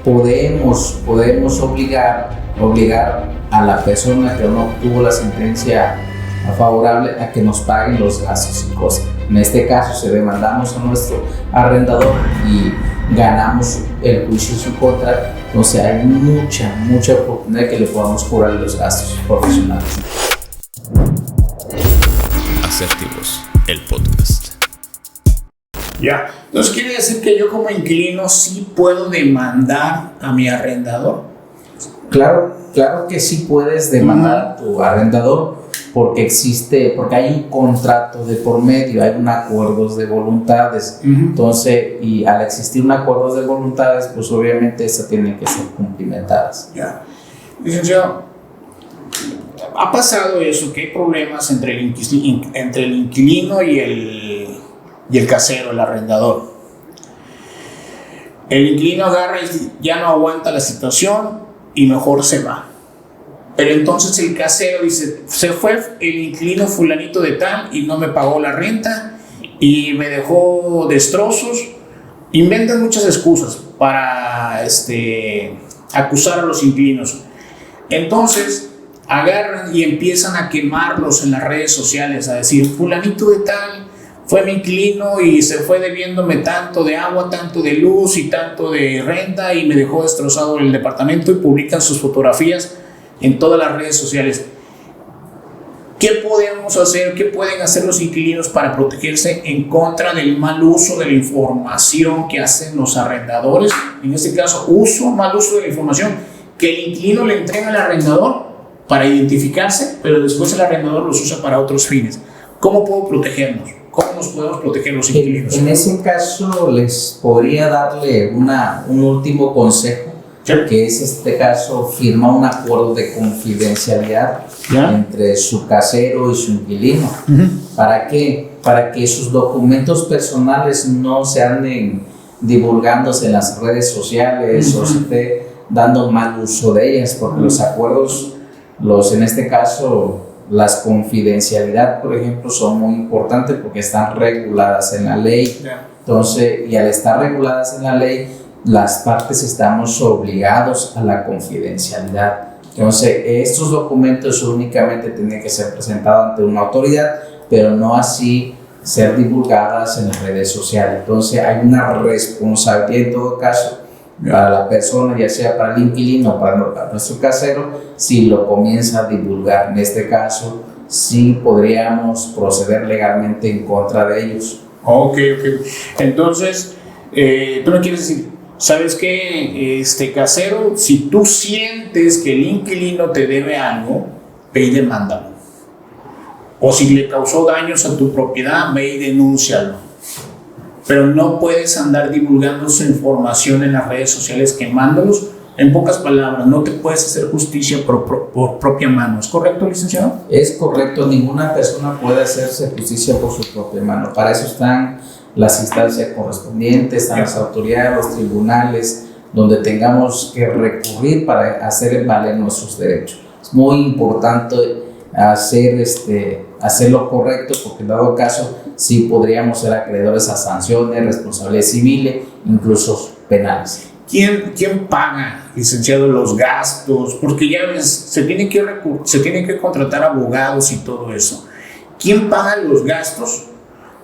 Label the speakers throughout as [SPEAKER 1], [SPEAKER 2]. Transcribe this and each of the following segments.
[SPEAKER 1] podemos obligar a la persona que no obtuvo la sentencia favorable a que nos paguen los gastos y cosas. En este caso, si demandamos a nuestro arrendador y ganamos el juicio en su contra, entonces hay mucha oportunidad de que le podamos cobrar los gastos profesionales.
[SPEAKER 2] Asertivos, el podcast.
[SPEAKER 3] Ya, entonces quiere decir que yo como inquilino sí puedo demandar a mi arrendador.
[SPEAKER 1] Claro que sí puedes demandar a tu arrendador porque hay un contrato de por medio, hay un acuerdo de voluntades. Entonces, y al existir un acuerdo de voluntades, pues obviamente esas tienen que ser cumplimentadas.
[SPEAKER 3] Ya, licenciado, ha pasado eso, que hay problemas entre el inquilino y el casero, el arrendador. El inquilino agarra y ya no aguanta la situación y mejor se va. Pero entonces el casero dice, se fue el inquilino fulanito de tal y no me pagó la renta y me dejó destrozos. Inventan muchas excusas para acusar a los inquilinos. Entonces agarran y empiezan a quemarlos en las redes sociales, a decir, fulanito de tal fue mi inquilino y se fue debiéndome tanto de agua, tanto de luz y tanto de renta y me dejó destrozado el departamento, y publican sus fotografías en todas las redes sociales. ¿Qué podemos hacer? ¿Qué pueden hacer los inquilinos para protegerse en contra del mal uso de la información que hacen los arrendadores? En este caso, mal uso de la información que el inquilino le entrega al arrendador para identificarse, pero después el arrendador los usa para otros fines. ¿Cómo puedo protegernos? ¿Cómo nos podemos proteger los inquilinos?
[SPEAKER 1] En ese caso, les podría darle un último consejo. ¿Sí? Que es este caso, firma un acuerdo de confidencialidad entre su casero y su inquilino. ¿Para qué? Para que sus documentos personales no se anden divulgándose en las redes sociales o se esté dando mal uso de ellas, porque los acuerdos, en este caso, las confidencialidad, por ejemplo, son muy importantes porque están reguladas en la ley. Entonces, y al estar reguladas en la ley, las partes estamos obligados a la confidencialidad. Entonces, estos documentos únicamente tienen que ser presentados ante una autoridad, pero no así ser divulgadas en las redes sociales. Entonces, hay una responsabilidad en todo caso para la persona, ya sea para el inquilino o para nuestro casero, si lo comienza a divulgar. En este caso, sí podríamos proceder legalmente en contra de ellos.
[SPEAKER 3] Ok. Entonces, tú no quieres decir, ¿sabes qué, casero? Si tú sientes que el inquilino te debe algo, ve y demándalo. O si le causó daños a tu propiedad, ve y denúncialo. Pero no puedes andar divulgando su información en las redes sociales, quemándolos. En pocas palabras, no te puedes hacer justicia por propia mano. ¿Es correcto, licenciado?
[SPEAKER 1] Es correcto. Ninguna persona puede hacerse justicia por su propia mano. Para eso están las instancias correspondientes, están las autoridades, los tribunales, donde tengamos que recurrir para hacer valer nuestros derechos. Es muy importante hacer lo correcto, porque en dado caso sí podríamos ser acreedores a sanciones, responsabilidades civiles, incluso penales.
[SPEAKER 3] ¿Quién paga, licenciado, los gastos? Porque ya ves, se tienen que contratar abogados y todo eso. ¿Quién paga los gastos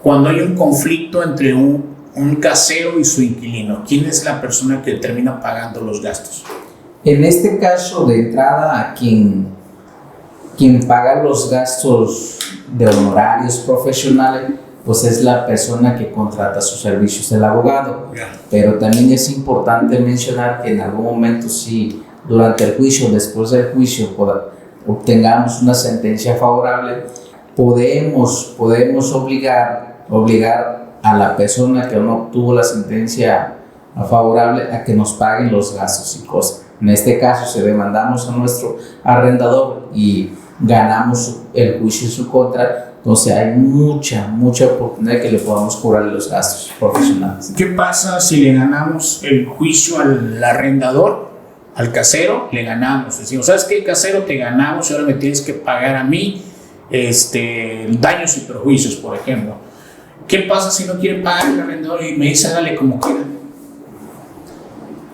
[SPEAKER 3] cuando hay un conflicto entre un casero y su inquilino? ¿Quién es la persona que termina pagando los gastos?
[SPEAKER 1] En este caso, de entrada, a quien paga los gastos de honorarios profesionales, pues es la persona que contrata sus servicios, el abogado. Pero también es importante mencionar que en algún momento, si durante el juicio, después del juicio, obtengamos una sentencia favorable, podemos obligar a la persona que no obtuvo la sentencia favorable a que nos paguen los gastos y cosas. En este caso, si demandamos a nuestro arrendador y ganamos el juicio en su contra, entonces hay mucha oportunidad de que le podamos cobrar los gastos profesionales.
[SPEAKER 3] ¿Qué pasa si le ganamos el juicio al arrendador, al casero? Le ganamos, decimos, ¿sabes qué, casero? Te ganamos y ahora me tienes que pagar a mí daños y perjuicios, por ejemplo. ¿Qué pasa si no quiere pagar el arrendador y me dice, dale como quiera?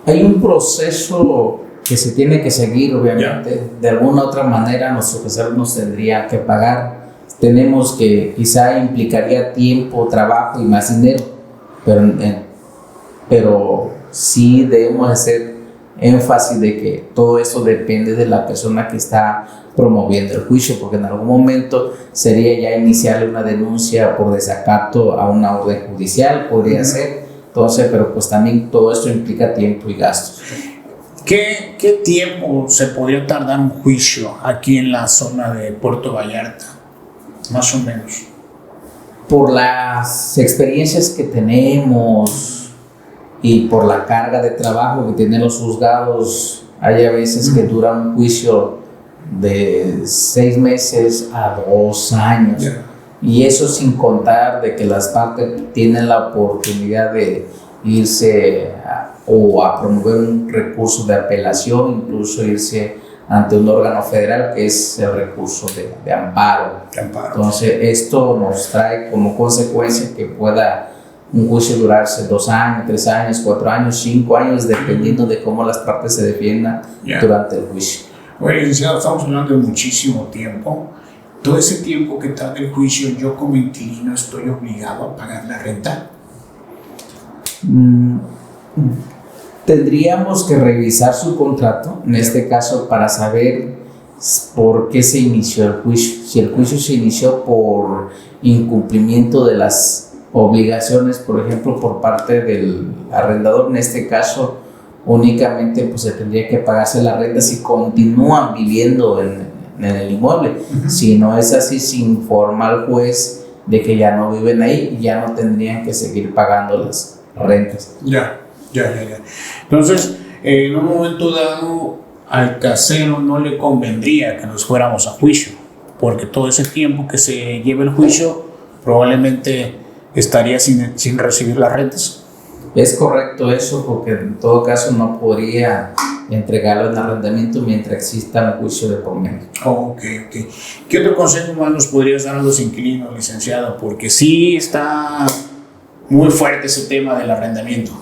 [SPEAKER 1] Hay un proceso que se tiene que seguir, obviamente. De alguna u otra manera, nuestro casero nos tendría que pagar. Tenemos que, quizá implicaría tiempo, trabajo y más dinero, pero sí debemos hacer énfasis de que todo eso depende de la persona que está promoviendo el juicio, porque en algún momento sería ya iniciarle una denuncia por desacato a una orden judicial, podría ser. Entonces, pero pues también todo esto implica tiempo y gastos.
[SPEAKER 3] ¿Qué tiempo se podría tardar un juicio aquí en la zona de Puerto Vallarta? Más o menos.
[SPEAKER 1] Por las experiencias que tenemos y por la carga de trabajo que tienen los juzgados, hay a veces que dura un juicio de 6 meses a 2 años. Y eso sin contar de que las partes tienen la oportunidad de irse a promover un recurso de apelación, incluso irse ante un órgano federal que es el recurso de amparo. Entonces esto nos trae como consecuencia que pueda un juicio durarse 2 años, 3 años, 4 años, 5 años, dependiendo de cómo las partes se defiendan durante el juicio.
[SPEAKER 3] Bueno, licenciado, estamos hablando de muchísimo tiempo. Todo ese tiempo que tarda el juicio, yo como inquilino estoy obligado a pagar la renta.
[SPEAKER 1] Tendríamos que revisar su contrato, en este caso, para saber por qué se inició el juicio. Si el juicio se inició por incumplimiento de las obligaciones, por ejemplo, por parte del arrendador, en este caso, únicamente pues, se tendría que pagarse la renta si continúan viviendo en el inmueble. Si no es así, se informa al juez de que ya no viven ahí y ya no tendrían que seguir pagando las rentas.
[SPEAKER 3] Ya. Entonces, en un momento dado, al casero no le convendría que nos fuéramos a juicio, porque todo ese tiempo que se lleva el juicio probablemente estaría sin recibir las rentas.
[SPEAKER 1] Es correcto eso, porque en todo caso no podría entregarlo en arrendamiento mientras exista un juicio de por medio.
[SPEAKER 3] Ok. ¿Qué otro consejo más nos podrías dar a los inquilinos, licenciado? Porque sí está muy fuerte ese tema del arrendamiento.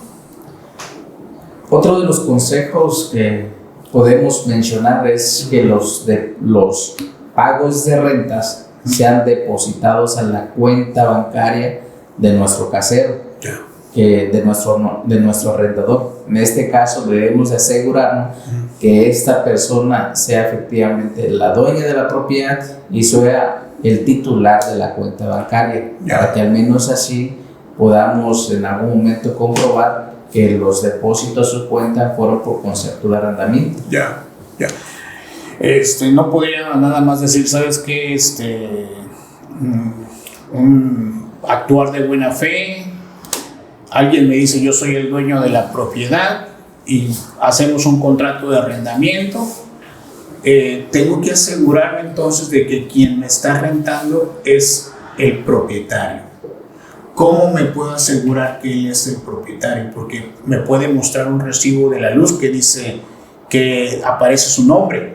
[SPEAKER 1] Otro de los consejos que podemos mencionar es que los pagos de rentas sean depositados a la cuenta bancaria de nuestro casero, de nuestro arrendador. En este caso debemos asegurarnos que esta persona sea efectivamente la dueña de la propiedad y sea el titular de la cuenta bancaria, para que al menos así podamos en algún momento comprobar que los depósitos a su cuenta fueron por concepto de arrendamiento.
[SPEAKER 3] No podría nada más decir, ¿sabes qué? Actuar de buena fe. Alguien me dice, yo soy el dueño de la propiedad y hacemos un contrato de arrendamiento. Tengo que asegurarme entonces de que quien me está rentando es el propietario. ¿Cómo me puedo asegurar que él es el propietario? Porque me puede mostrar un recibo de la luz que dice que aparece su nombre,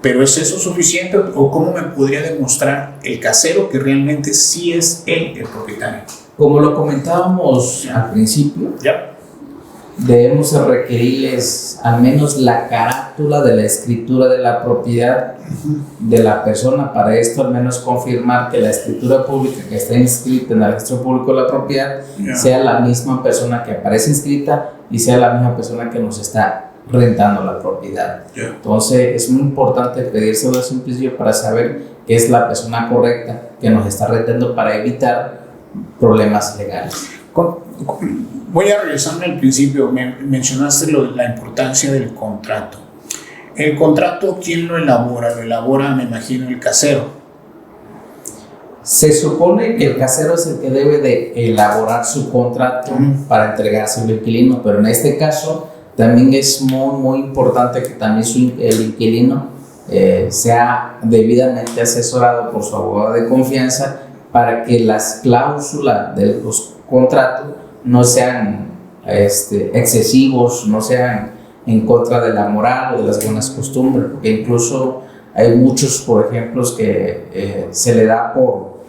[SPEAKER 3] pero ¿es eso suficiente? ¿O cómo me podría demostrar el casero que realmente sí es él el propietario?
[SPEAKER 1] Como lo comentábamos al principio, debemos requerirles al menos la carátula de la escritura de la propiedad de la persona. Para esto al menos confirmar que la escritura pública que está inscrita en el registro público de la propiedad sea la misma persona que aparece inscrita y sea la misma persona que nos está rentando la propiedad. Entonces es muy importante pedírselo desde un principio para saber que es la persona correcta que nos está rentando, para evitar problemas legales.
[SPEAKER 3] Voy a regresarme al principio. Mencionaste la importancia del contrato. El contrato, ¿quién lo elabora? Lo elabora, me imagino, el casero.
[SPEAKER 1] Se supone que el casero es el que debe de elaborar su contrato para entregarse al inquilino, pero en este caso también es muy importante que también el inquilino sea debidamente asesorado por su abogado de confianza, para que las cláusulas de los contratos no sean excesivos, no sean en contra de la moral o de las buenas costumbres, porque incluso hay muchos, por ejemplo, que se le da por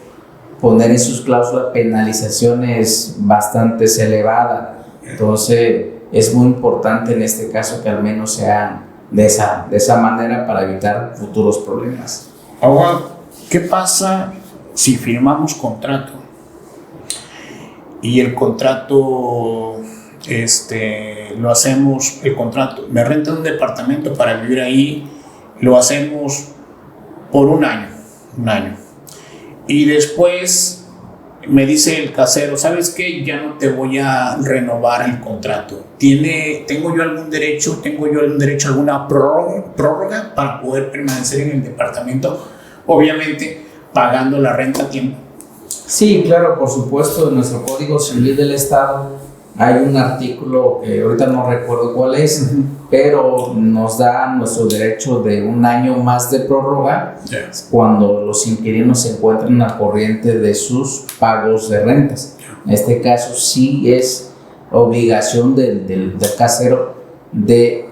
[SPEAKER 1] poner en sus cláusulas penalizaciones bastante elevadas. Entonces es muy importante en este caso que al menos sea de esa manera para evitar futuros problemas.
[SPEAKER 3] Ahora, ¿qué pasa si firmamos contrato y el contrato lo hacemos, el contrato, me rentan un departamento para vivir ahí, lo hacemos por un año, y después me dice el casero, ¿sabes qué? Ya no te voy a renovar el contrato. ¿Tengo yo algún derecho, alguna prórroga para poder permanecer en el departamento? Obviamente pagando la renta a tiempo.
[SPEAKER 1] Sí, claro, por supuesto, en nuestro Código Civil del Estado hay un artículo que ahorita no recuerdo cuál es, pero nos da nuestro derecho de un año más de prórroga cuando los inquilinos se encuentran al corriente de sus pagos de rentas. En este caso sí es obligación del casero de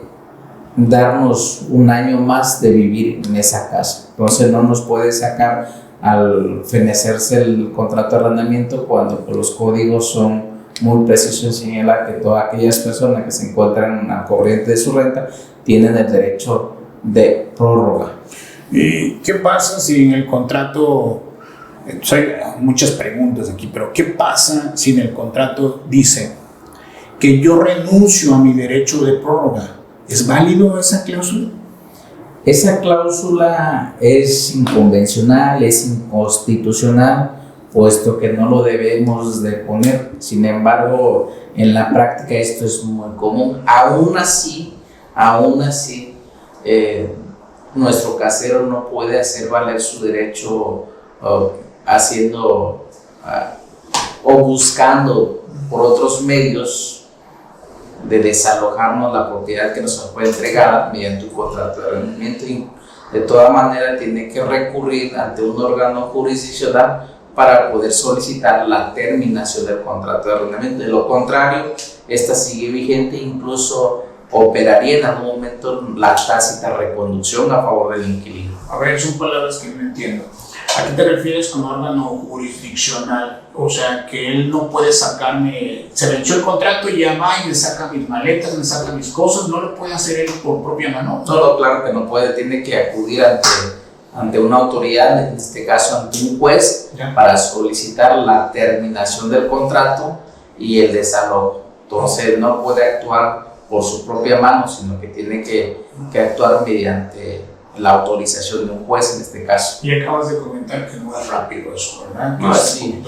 [SPEAKER 1] darnos un año más de vivir en esa casa. Entonces no nos puede sacar al fenecerse el contrato de arrendamiento cuando los códigos son muy precisos en señalar que todas aquellas personas que se encuentran al corriente de su renta tienen el derecho de prórroga.
[SPEAKER 3] ¿Y qué pasa si en el contrato, hay muchas preguntas aquí, pero qué pasa si en el contrato dice que yo renuncio a mi derecho de prórroga? ¿Es válido esa cláusula?
[SPEAKER 1] Esa cláusula es inconvencional, es inconstitucional, puesto que no lo debemos de poner. Sin embargo, en la práctica esto es muy común. Aún así, nuestro casero no puede hacer valer su derecho haciendo o buscando por otros medios de desalojarnos la propiedad que nos fue entregada mediante un contrato de arrendamiento. Y de toda manera tiene que recurrir ante un órgano jurisdiccional para poder solicitar la terminación del contrato de arrendamiento. De lo contrario, esta sigue vigente, incluso operaría en algún momento la tácita reconducción a favor del inquilino.
[SPEAKER 3] A ver, son palabras que no entiendo. ¿A qué te refieres con órgano jurisdiccional? O sea, que él no puede sacarme, se venció el contrato y ya va y me saca mis maletas, me saca mis cosas, ¿no lo puede hacer él por propia mano?
[SPEAKER 1] No, claro que no puede, tiene que acudir ante una autoridad, en este caso ante un juez, para solicitar la terminación del contrato y el desalojo. Entonces no puede actuar por su propia mano, sino que tiene que actuar mediante la autorización de un juez en este caso.
[SPEAKER 3] Y acabas de comentar que no es rápido eso, ¿verdad?
[SPEAKER 1] No, sí.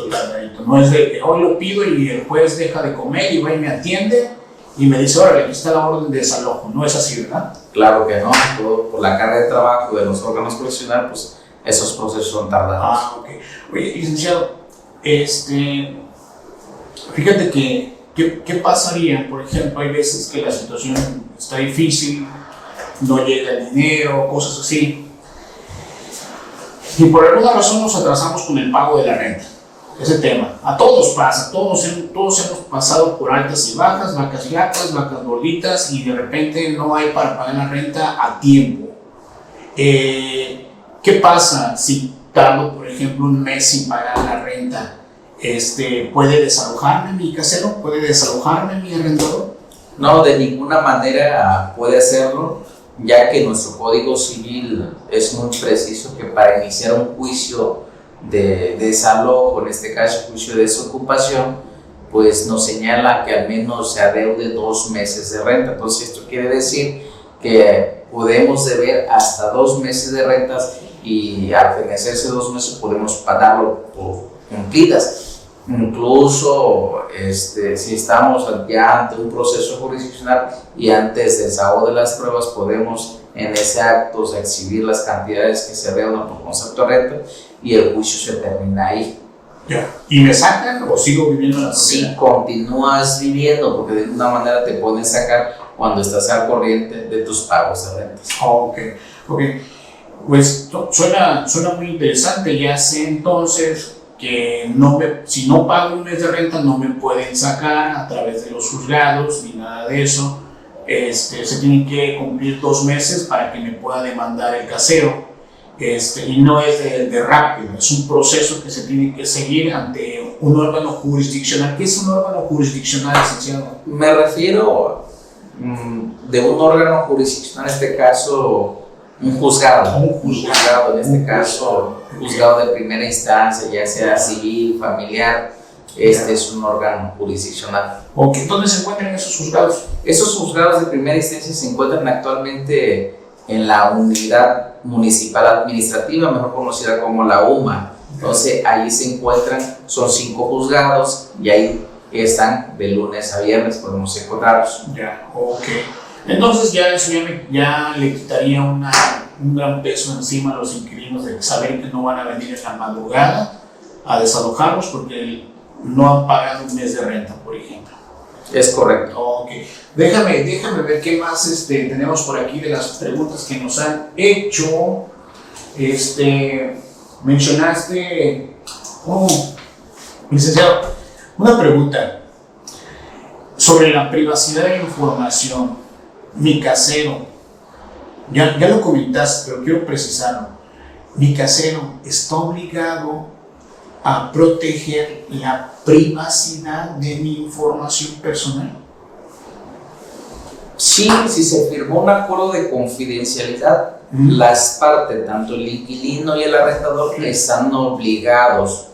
[SPEAKER 3] No es de que hoy lo pido y el juez deja de comer y va y me atiende y me dice, órale, aquí está la orden de desalojo. No es así, ¿verdad?
[SPEAKER 1] Claro que no, todo por la carga de trabajo de los órganos profesionales, pues esos procesos son tardados.
[SPEAKER 3] Ah, ok. Oye, licenciado, fíjate que, ¿qué pasaría? Por ejemplo, hay veces que la situación está difícil, no llega el dinero, cosas así, y por alguna razón nos atrasamos con el pago de la renta. Ese tema, a todos pasa, todos hemos pasado por altas y bajas, vacas flacas, vacas gorditas, y de repente no hay para pagar la renta a tiempo. ¿Qué pasa si tardo, por ejemplo, un mes sin pagar la renta? ¿Puede desalojarme mi casero? ¿Puede desalojarme mi arrendador?
[SPEAKER 1] No, de ninguna manera puede hacerlo, ya que nuestro Código Civil es muy preciso que para iniciar un juicio de desalojo, en este caso juicio de desocupación, pues nos señala que al menos se adeude 2 meses de renta. Entonces esto quiere decir que podemos deber hasta 2 meses de rentas y al fenecerse 2 meses podemos darlo por cumplidas. Incluso si estamos ya ante un proceso jurisdiccional y antes del desahogo de las pruebas podemos en ese acto exhibir las cantidades que se deudan por concepto de renta y el juicio se termina ahí.
[SPEAKER 3] Ya. ¿Y me sacan o sigo viviendo en la propiedad?
[SPEAKER 1] Sí, continúas viviendo, porque de alguna manera te pueden sacar cuando estás al corriente de tus pagos de rentas.
[SPEAKER 3] Ok. Pues suena muy interesante. Ya sé entonces que si no pago un mes de renta no me pueden sacar a través de los juzgados ni nada de eso. Se tienen que cumplir 2 meses para que me pueda demandar el casero. Y no es de rápido, es un proceso que se tiene que seguir ante un órgano jurisdiccional. ¿Qué es un órgano jurisdiccional, licenciado?
[SPEAKER 1] Me refiero de un órgano jurisdiccional, en este caso un juzgado, en este caso un juzgado de primera instancia, ya sea civil, familiar. Este es un órgano jurisdiccional.
[SPEAKER 3] Okay. ¿Dónde se encuentran esos juzgados?
[SPEAKER 1] Esos juzgados de primera instancia se encuentran actualmente en la Unidad Municipal Administrativa, mejor conocida como la UMA. Entonces, ahí se encuentran, son 5 juzgados y ahí están de lunes a viernes, podemos encontrarlos.
[SPEAKER 3] Ya, ok. Entonces, ya eso ya le quitaría un gran peso encima a los inquilinos de saber que no van a venir en la madrugada a desalojarlos porque no han pagado un mes de renta, por ejemplo.
[SPEAKER 1] Es correcto.
[SPEAKER 3] Ok. Déjame ver qué más tenemos por aquí de las preguntas que nos han hecho. Mencionaste, licenciado, una pregunta sobre la privacidad de la información. Mi casero, ya lo comentaste, pero quiero precisarlo. Mi casero está obligado a proteger la privacidad de mi información personal.
[SPEAKER 1] Sí, si se firmó un acuerdo de confidencialidad, las partes, tanto el inquilino y el arrendador, están obligados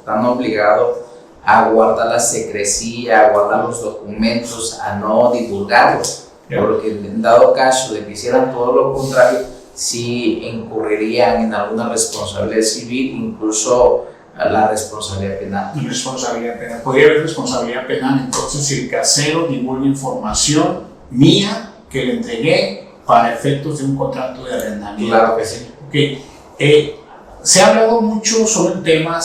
[SPEAKER 1] a guardar la secrecía, a guardar los documentos, a no divulgarlos. Porque en dado caso de que hicieran todo lo contrario, sí incurrirían en alguna responsabilidad civil, incluso a la responsabilidad penal.
[SPEAKER 3] Responsabilidad penal. Podría haber responsabilidad penal, entonces, si el casero divulga información mía que le entregué para efectos de un contrato de arrendamiento.
[SPEAKER 1] Claro que sí.
[SPEAKER 3] Okay. Se ha hablado mucho sobre el tema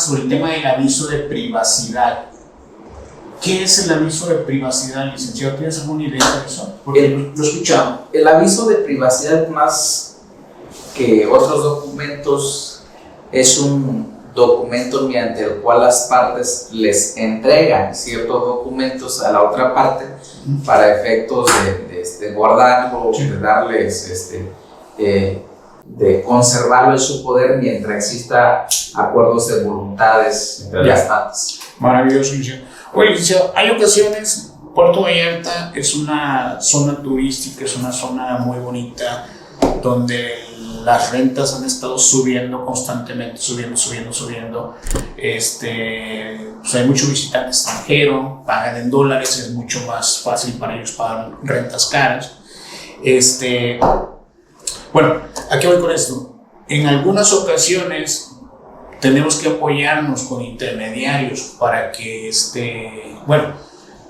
[SPEAKER 3] del aviso de privacidad. ¿Qué es el aviso de privacidad, licenciado? ¿Tienes alguna idea de eso? Porque lo he escuchado.
[SPEAKER 1] El aviso de privacidad, más que otros documentos, es un documento mediante el cual las partes les entregan ciertos documentos a la otra parte para efectos de guardarlo, de darles, de conservarlo en su poder mientras exista acuerdos de voluntades entre las partes.
[SPEAKER 3] Maravilloso, licenciado. Oye, licenciado, hay ocasiones, Puerto Vallarta es una zona turística, es una zona muy bonita, donde las rentas han estado subiendo constantemente, subiendo. Pues hay mucho visitante extranjero, pagan en dólares, es mucho más fácil para ellos pagar rentas caras. Bueno, ¿a qué voy con esto? En algunas ocasiones tenemos que apoyarnos con intermediarios para que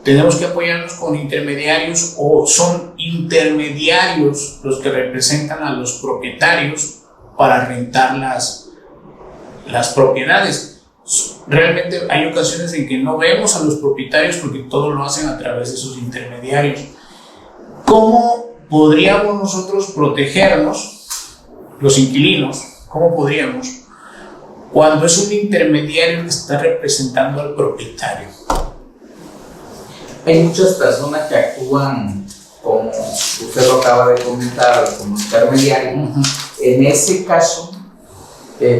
[SPEAKER 3] tenemos que apoyarnos con intermediarios o son intermediarios los que representan a los propietarios para rentar las propiedades. Realmente hay ocasiones en que no vemos a los propietarios porque todo lo hacen a través de sus intermediarios. ¿Cómo podríamos nosotros protegernos, los inquilinos? ¿Cómo podríamos? Cuando es un intermediario que está representando al propietario.
[SPEAKER 1] Hay muchas personas que actúan, como usted lo acaba de comentar, como intermediario. En ese caso,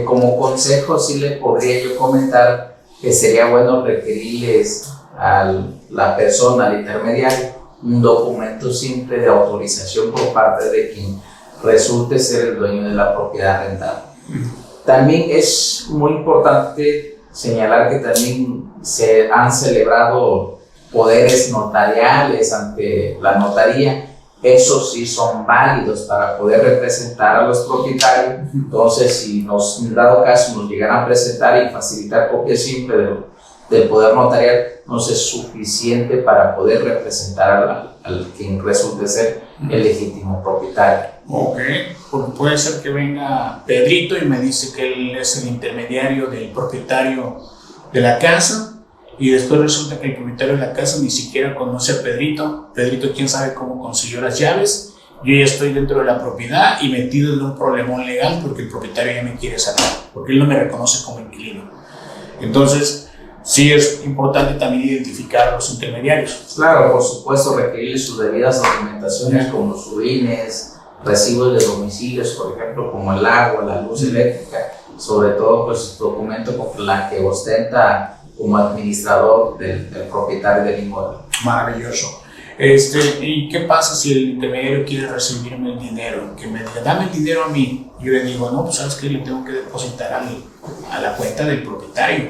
[SPEAKER 1] como consejo, sí le podría yo comentar que sería bueno requerirles a la persona, al intermediario, un documento simple de autorización por parte de quien resulte ser el dueño de la propiedad rentada. También es muy importante señalar que también se han celebrado poderes notariales ante la notaría. Esos sí son válidos para poder representar a los propietarios. Entonces, si en dado caso nos llegan a presentar y facilitar copia simple del poder notarial, entonces es suficiente para poder representar al quien resulte ser el legítimo propietario.
[SPEAKER 3] Ok, porque puede ser que venga Pedrito y me dice que él es el intermediario del propietario de la casa y después resulta que el propietario de la casa ni siquiera conoce a Pedrito. Pedrito quién sabe cómo consiguió las llaves. Yo ya estoy dentro de la propiedad y metido en un problemón legal porque el propietario ya me quiere sacar, porque él no me reconoce como inquilino. Entonces, sí es importante también identificar a los intermediarios.
[SPEAKER 1] Claro, por supuesto, requerir sus debidas documentaciones como sus INES, recibos de domicilios, por ejemplo, como el agua, la luz eléctrica, sobre todo pues documento con la que ostenta como administrador del propietario del inmueble.
[SPEAKER 3] Maravilloso. ¿Y qué pasa si el intermediario quiere recibirme el dinero? Que me diga, dame el dinero a mí. Yo le digo, no, pues sabes que le tengo que depositar a la cuenta del propietario.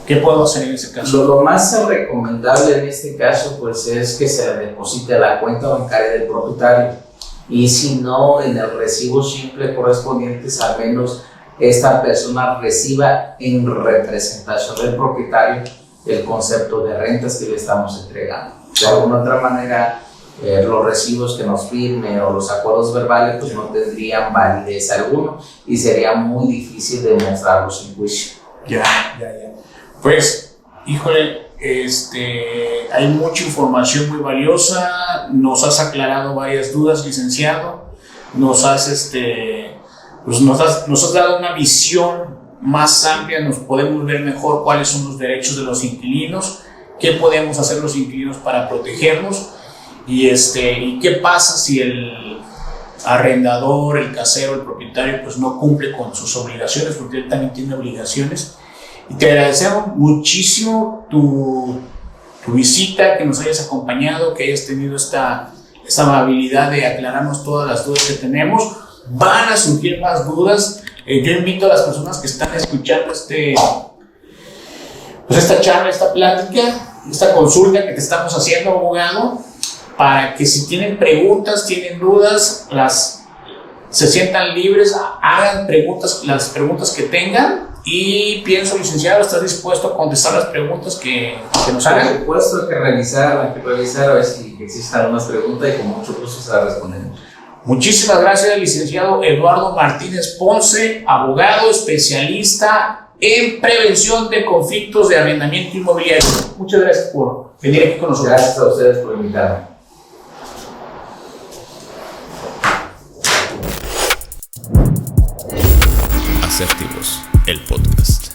[SPEAKER 3] ¿Qué puedo hacer en ese caso?
[SPEAKER 1] Lo más recomendable en este caso pues es que se le deposite a la cuenta bancaria del propietario, y si no, en el recibo simple correspondiente al menos esta persona reciba en representación del propietario el concepto de rentas que le estamos entregando. De alguna otra manera, los recibos que nos firme o los acuerdos verbales pues no tendrían validez alguna y sería muy difícil demostrarlos en juicio.
[SPEAKER 3] Ya. Pues, híjole, hay mucha información muy valiosa, nos has aclarado varias dudas, licenciado, nos has dado una visión más amplia, nos podemos ver mejor cuáles son los derechos de los inquilinos, qué podemos hacer los inquilinos para protegernos, y qué pasa si el arrendador, el casero, el propietario pues no cumple con sus obligaciones, porque él también tiene obligaciones. Y te agradecemos muchísimo tu visita, que nos hayas acompañado, que hayas tenido esta amabilidad de aclararnos todas las dudas que tenemos. Van a surgir más dudas. Yo invito a las personas que están escuchando esta charla, esta plática, esta consulta que te estamos haciendo, abogado, para que si tienen preguntas, tienen dudas, se sientan libres, hagan las preguntas que tengan. Y pienso, licenciado, ¿estás dispuesto a contestar las preguntas que nos hagan?
[SPEAKER 1] Por supuesto, hay que revisar a ver si existen algunas preguntas y con mucho gusto se las respondemos.
[SPEAKER 3] Muchísimas gracias, licenciado Eduardo Martínez Ponce, abogado especialista en prevención de conflictos de arrendamiento inmobiliario. Muchas gracias por venir aquí con nosotros.
[SPEAKER 1] Gracias a ustedes por invitarme.
[SPEAKER 2] Asertivos, el podcast.